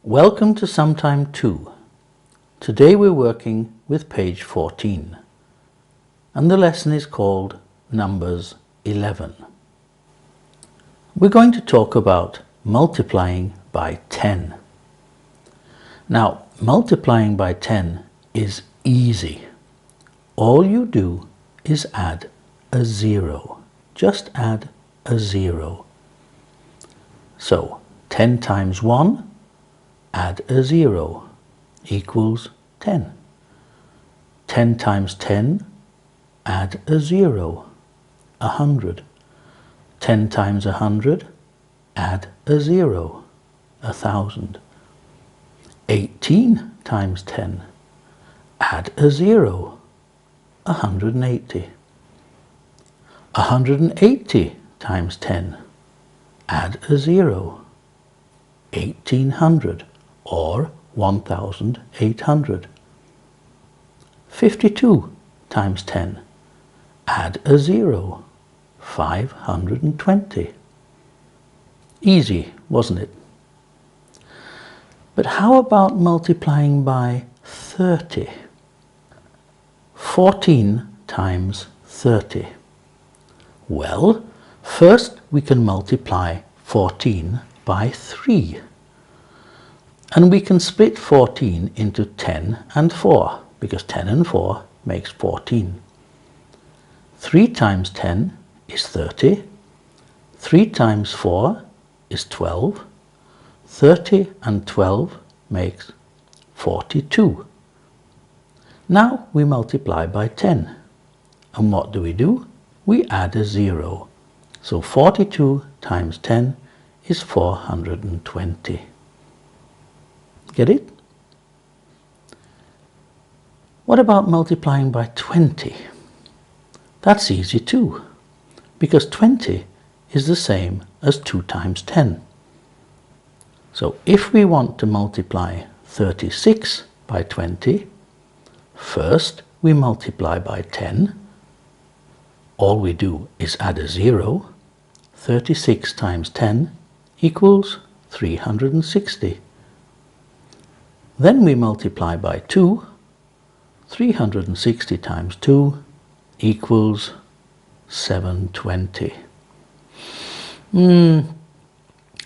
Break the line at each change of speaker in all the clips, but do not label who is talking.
Welcome to SumTime 2. Today we're working with page 14 and the lesson is called Numbers 11. We're going to talk about multiplying by 10. Now, multiplying by 10 is easy. All you do is add a 0. Just add a 0. So 10 times 1, add a 0, equals 10. 10 times 10, add a 0, 100. 10 times 100, add a 0, 1,000. 18 times 10, add a 0, 180. 180 times 10, add a 0, 1800 or 1800. 52 times 10, add a 0, 520. Easy, wasn't it? But how about multiplying by 30? 14 times 30. Well, first we can multiply 14 by 3. And we can split 14 into 10 and 4, because 10 and 4 makes 14. 3 times 10 is 30. 3 times 4 is 12. 30 and 12 makes 42. Now we multiply by 10. And what do? We add a 0. So 42 times 10 is 420. Get it? What about multiplying by 20? That's easy too, because 20 is the same as 2 times 10. So if we want to multiply 36 by 20, first we multiply by 10. All we do is add a 0. 36 times 10 equals 360. Then we multiply by 2. 360 times 2 equals 720.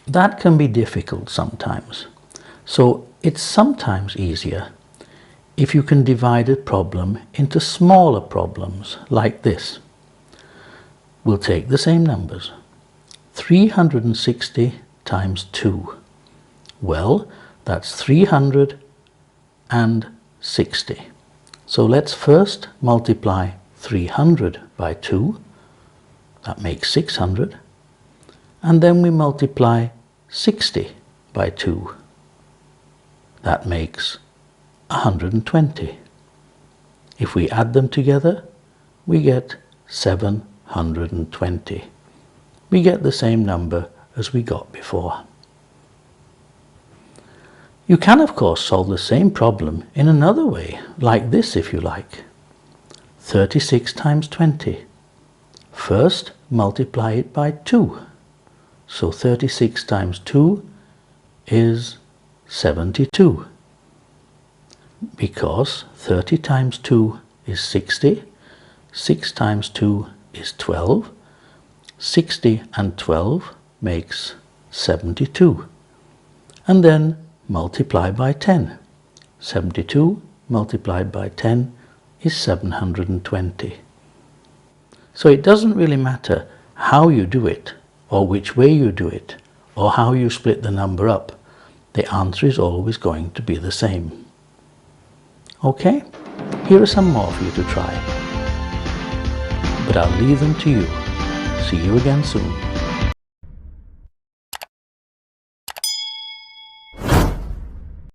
That can be difficult sometimes. So it's sometimes easier if you can divide a problem into smaller problems like this. We'll take the same numbers. 360 times 2. Well, that's 360. So let's first multiply 300 by 2. That makes 600. And then we multiply 60 by 2. That makes 120. If we add them together, we get 720. We get the same number as we got before. You can, of course, solve the same problem in another way, like this if you like. 36 times 20. First, multiply it by 2. So 36 times 2 is 72. Because 30 times 2 is 60. 6 times 2 is 12. 60 and 12 makes 72. And then multiply by 10. 72 multiplied by 10 is 720. So it doesn't really matter how you do it, or which way you do it, or how you split the number up. The answer is always going to be the same. Okay? Here are some more for you to try. But I'll leave them to you. See you again soon.